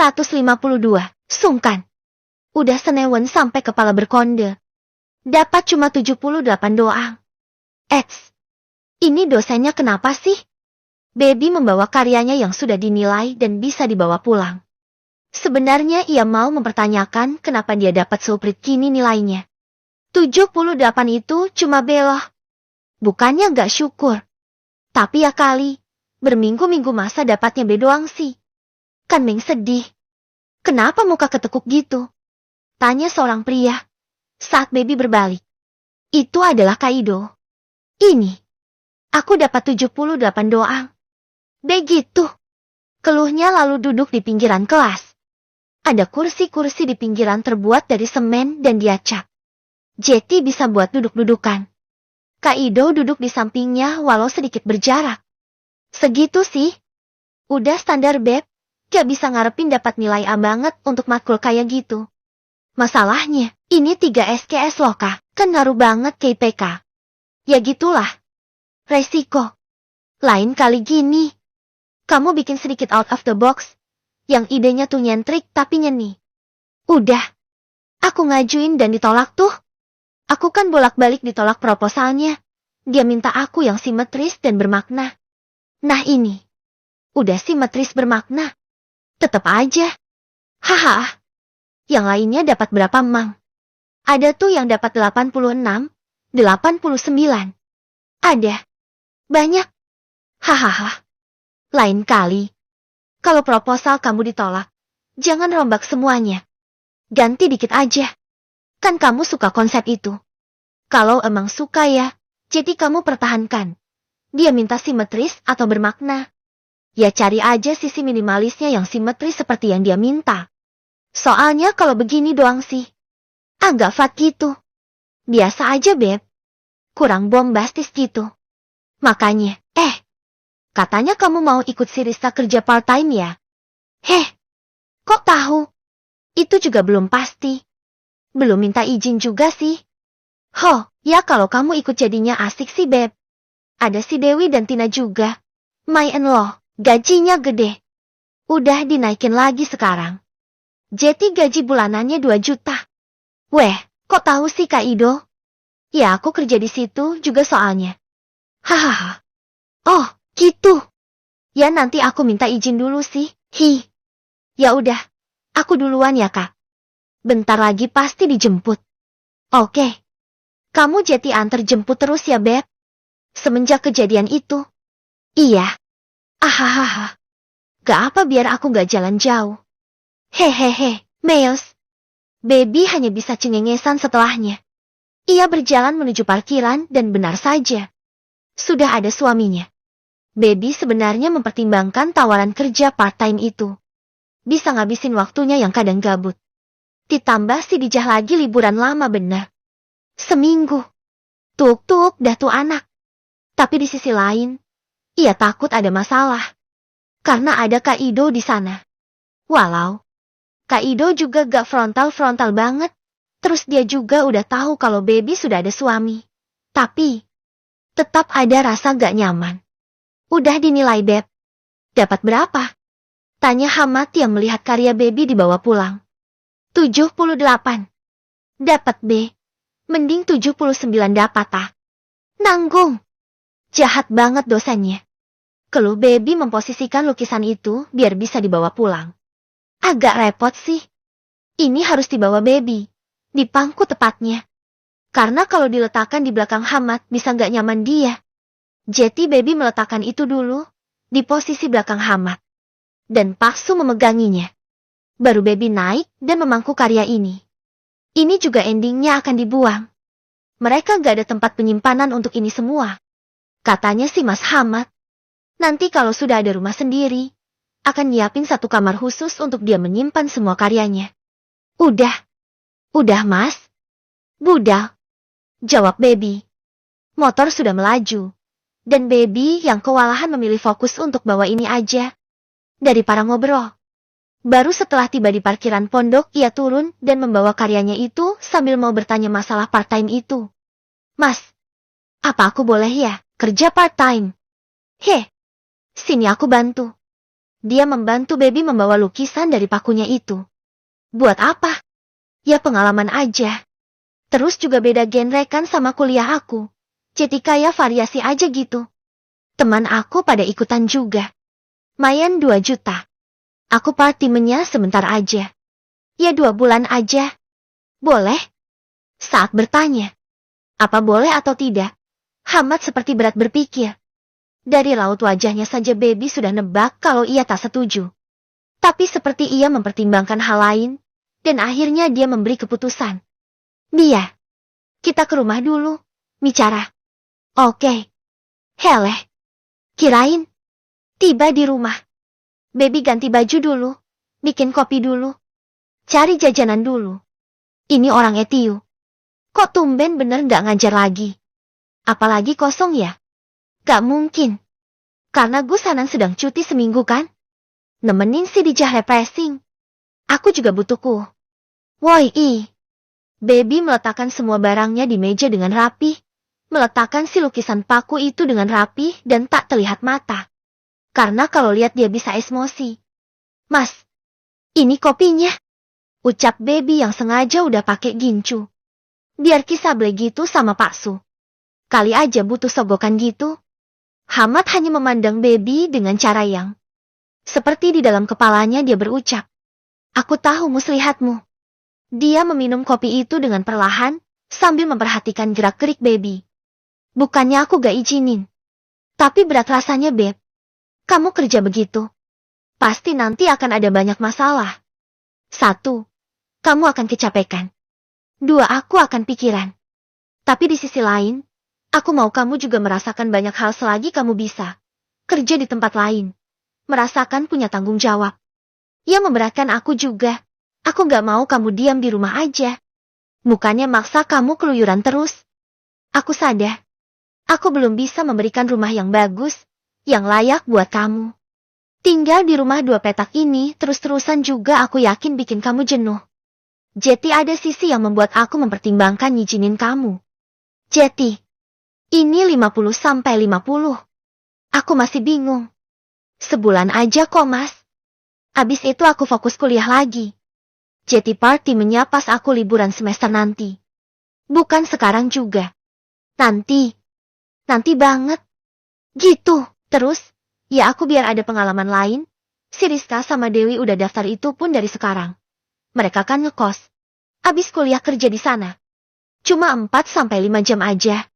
152. Sungkan. Udah senewen sampai kepala berkonde. Dapat cuma 78 doang. Ini dosennya kenapa sih? Baby membawa karyanya yang sudah dinilai dan bisa dibawa pulang. Sebenarnya ia mau mempertanyakan kenapa dia dapat seuprit gini nilainya. 78 itu cuma beloh. Bukannya gak syukur. Tapi ya kali, berminggu-minggu masa dapatnya B doang sih. Kan Meng sedih. Kenapa muka ketekuk gitu? Tanya seorang pria. Saat Baby berbalik. Itu adalah Kaido. Ini. Aku dapat 78 doang. Begitu. Keluhnya lalu duduk di pinggiran kelas. Ada kursi-kursi di pinggiran terbuat dari semen dan diacak. Jetty bisa buat duduk-dudukan. Kaido duduk di sampingnya walau sedikit berjarak. Segitu sih. Udah standar beb. Gak bisa ngarepin dapat nilai A banget untuk matkul kayak gitu. Masalahnya, ini 3 SKS loh kak. Kan ngaruh banget ke IPK. Ya gitulah. Resiko. Lain kali gini. Kamu bikin sedikit out of the box. Yang idenya tuh nyentrik tapi nyeni. Udah. Aku ngajuin dan ditolak tuh. Aku kan bolak-balik ditolak proposalnya. Dia minta aku yang simetris dan bermakna. Nah ini. Udah simetris bermakna. Tetep aja. Haha. Yang lainnya dapat berapa mang? Ada tuh yang dapat 86, 89. Ada. Banyak. Hahaha. Lain kali. Kalau proposal kamu ditolak, jangan rombak semuanya. Ganti dikit aja. Kan kamu suka konsep itu. Kalau emang suka ya, jadi kamu pertahankan. Dia minta simetris atau bermakna. Ya cari aja sisi minimalisnya yang simetris seperti yang dia minta. Soalnya kalau begini doang sih. Agak flat gitu. Biasa aja beb. Kurang bombastis gitu. Makanya, katanya kamu mau ikut si Rista kerja part-time ya? Kok tahu? Itu juga belum pasti. Belum minta izin juga sih. Ya kalau kamu ikut jadinya asik sih beb. Ada si Dewi dan Tina juga. My-in-law. Gajinya gede. Udah dinaikin lagi sekarang. Jetty gaji bulanannya 2 juta. Weh, kok tahu sih Kaido? Ya aku kerja di situ juga soalnya. Hahaha. Oh, gitu. Ya nanti aku minta izin dulu sih. Ya udah, aku duluan ya kak. Bentar lagi pasti dijemput. Oke. Kamu Jetty antar jemput terus ya beb. Semenjak kejadian itu. Iya. Ahahaha. Gak apa biar aku gak jalan jauh. Hehehe, Meos. Baby hanya bisa cengengesan setelahnya. Ia berjalan menuju parkiran dan benar saja. Sudah ada suaminya. Baby sebenarnya mempertimbangkan tawaran kerja part-time itu. Bisa ngabisin waktunya yang kadang gabut. Ditambah si Dijah lagi liburan lama bener. Seminggu. Tuk-tuk dah tuh anak. Tapi di sisi lain, ia takut ada masalah. Karena ada Kaido di sana. Walau Kaido juga gak frontal-frontal banget. Terus dia juga udah tahu kalau Baby sudah ada suami. Tapi tetap ada rasa gak nyaman. Udah dinilai beb. Dapat berapa? Tanya Hamad yang melihat karya Baby dibawa pulang. 78. Dapat B. Mending 79 dapat ah. Nanggung. Jahat banget dosennya. Keluh Baby memposisikan lukisan itu biar bisa dibawa pulang. Agak repot sih. Ini harus dibawa Baby. Di pangku tepatnya. Karena kalau diletakkan di belakang Hamad bisa nggak nyaman dia. Jadi Baby meletakkan itu dulu. Di posisi belakang Hamad. Dan paksu memeganginya. Baru Baby naik dan memangku karya ini. Ini juga endingnya akan dibuang. Mereka nggak ada tempat penyimpanan untuk ini semua. Katanya si Mas Hamad. Nanti kalau sudah ada rumah sendiri, akan nyiapin satu kamar khusus untuk dia menyimpan semua karyanya. Udah mas. Budal. Jawab Baby. Motor sudah melaju. Dan Baby yang kewalahan memilih fokus untuk bawa ini aja. Daripada ngobrol. Baru setelah tiba di parkiran pondok ia turun dan membawa karyanya itu sambil mau bertanya masalah part-time itu. Mas, apa aku boleh ya kerja part-time? Sini aku bantu. Dia membantu baby membawa lukisan dari pakunya itu. Buat apa? Ya pengalaman aja. Terus juga beda genre kan sama kuliah aku. Jadi kayak variasi aja gitu. Teman aku pada ikutan juga. Mayan 2 juta. Aku partimennya sebentar aja. Ya 2 bulan aja. Boleh? Saat bertanya, apa boleh atau tidak? Hamad seperti berat berpikir. Dari raut wajahnya saja baby sudah nebak kalau ia tak setuju. Tapi seperti ia mempertimbangkan hal lain, dan akhirnya dia memberi keputusan. Mia, kita ke rumah dulu, bicara. Oke. Heleh. Kirain. Tiba di rumah. Baby ganti baju dulu, bikin kopi dulu. Cari jajanan dulu. Ini orang Etiu. Kok tumben bener gak ngajar lagi? Apalagi kosong ya? Gak mungkin. Karena Gus Hanan sedang cuti seminggu kan? Nemenin si Dijah refreshing. Aku juga butuhku. Woi Baby meletakkan semua barangnya di meja dengan rapi. Meletakkan si lukisan paku itu dengan rapi dan tak terlihat mata. Karena kalau lihat dia bisa emosi. Mas, ini kopinya. Ucap baby yang sengaja udah pakai gincu. Biar kisah beli gitu sama Pak Su. Kali aja butuh sogokan gitu. Hamad hanya memandang baby dengan cara yang seperti di dalam kepalanya dia berucap. Aku tahu muslihatmu. Dia meminum kopi itu dengan perlahan, sambil memperhatikan gerak-gerik baby. Bukannya aku gak izinin. Tapi berat rasanya, Beb. Kamu kerja begitu. Pasti nanti akan ada banyak masalah. 1. Kamu akan kecapekan. 2. Aku akan pikiran. Tapi di sisi lain, aku mau kamu juga merasakan banyak hal selagi kamu bisa. Kerja di tempat lain. Merasakan punya tanggung jawab. Ya memberatkan aku juga. Aku gak mau kamu diam di rumah aja. Bukannya maksa kamu keluyuran terus. Aku sadar. Aku belum bisa memberikan rumah yang bagus, yang layak buat kamu. Tinggal di rumah 2 petak ini terus-terusan juga aku yakin bikin kamu jenuh. Jadi ada sisi yang membuat aku mempertimbangkan ngizinin kamu. Jadi, ini 50-50. Aku masih bingung. Sebulan aja kok, Mas. Abis itu aku fokus kuliah lagi. Jadi party menyapas aku liburan semester nanti. Bukan sekarang juga. Nanti banget. Gitu. Terus, ya aku biar ada pengalaman lain. Si Rizka sama Dewi udah daftar itu pun dari sekarang. Mereka kan ngekos. Abis kuliah kerja di sana. Cuma 4-5 jam aja.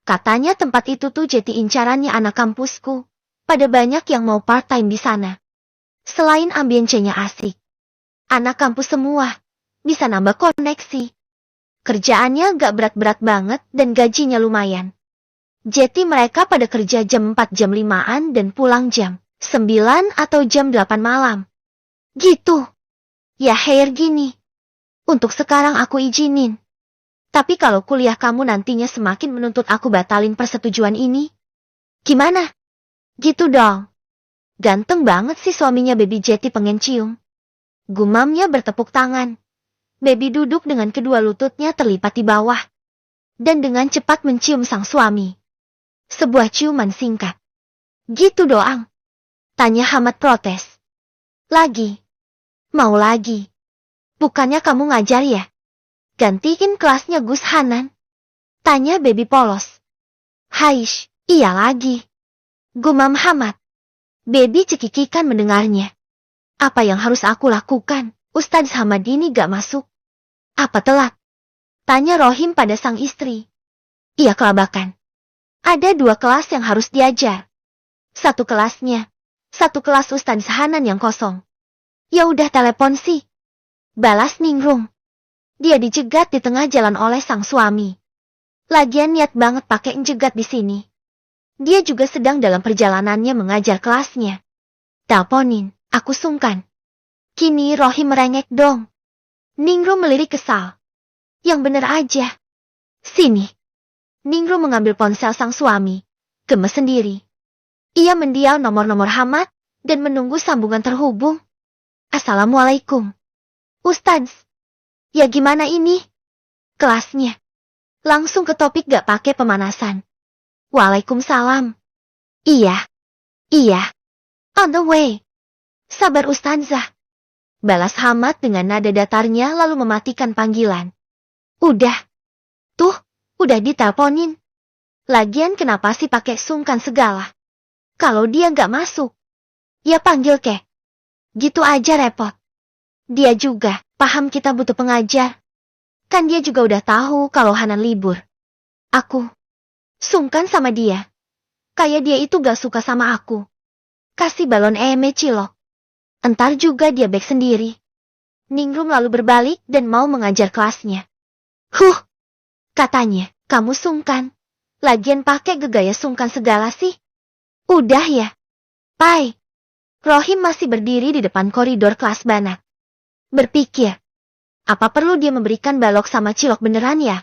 Katanya tempat itu tuh jadi incarannya anak kampusku. Pada banyak yang mau part-time di sana. Selain ambience-nya asik. Anak kampus semua. Bisa nambah koneksi. Kerjaannya gak berat-berat banget dan gajinya lumayan. Jadi mereka pada kerja jam 4 jam 5-an dan pulang jam 9 atau jam 8 malam. Gitu. Ya hair gini. Untuk sekarang aku izinin. Tapi kalau kuliah kamu nantinya semakin menuntut aku batalin persetujuan ini. Gimana? Gitu dong. Ganteng banget sih suaminya Baby Jetty pengen cium. Gumamnya bertepuk tangan. Baby duduk dengan kedua lututnya terlipat di bawah. Dan dengan cepat mencium sang suami. Sebuah ciuman singkat. Gitu doang. Tanya Hamad protes. Lagi. Mau lagi. Bukannya kamu ngajar ya? Gantiin kelasnya Gus Hanan. Tanya baby polos. Haish, iya lagi. Gumam Hamad. Baby cekikikan mendengarnya. Apa yang harus aku lakukan? Ustadz Hamad ini gak masuk. Apa telat? Tanya Rohim pada sang istri. Iya kelabakan. Ada 2 kelas yang harus diajar. 1 kelasnya. 1 kelas Ustadz Hanan yang kosong. Ya udah telepon sih. Balas Ningrum. Dia dijegat di tengah jalan oleh sang suami. Lagian niat banget pakai jegat di sini. Dia juga sedang dalam perjalanannya mengajar kelasnya. Teleponin, aku sungkan. Kini Rohim merengek dong. Ningrum melirik kesal. Yang bener aja. Sini. Ningrum mengambil ponsel sang suami. Gemes sendiri. Ia mendial nomor-nomor Hamad dan menunggu sambungan terhubung. Assalamualaikum. Ustadz. Ya gimana ini? Kelasnya. Langsung ke topik gak pakai pemanasan. Waalaikumsalam. Iya. On the way. Sabar Ustazah. Balas Hamad dengan nada datarnya lalu mematikan panggilan. Udah. Tuh, udah diteleponin. Lagian kenapa sih pakai sungkan segala? Kalau dia nggak masuk, ya panggil kek. Gitu aja repot. Dia juga paham kita butuh pengajar. Kan dia juga udah tahu kalau Hanan libur. Aku sungkan sama dia. Kayak dia itu gak suka sama aku. Kasih balon cilok. Entar juga dia back sendiri. Ningrum lalu berbalik dan mau mengajar kelasnya. Katanya, kamu sungkan. Lagian pakai gegaya sungkan segala sih. Udah ya. Pai. Rohim masih berdiri di depan koridor kelas Banat. Berpikir, apa perlu dia memberikan balok sama cilok beneran ya?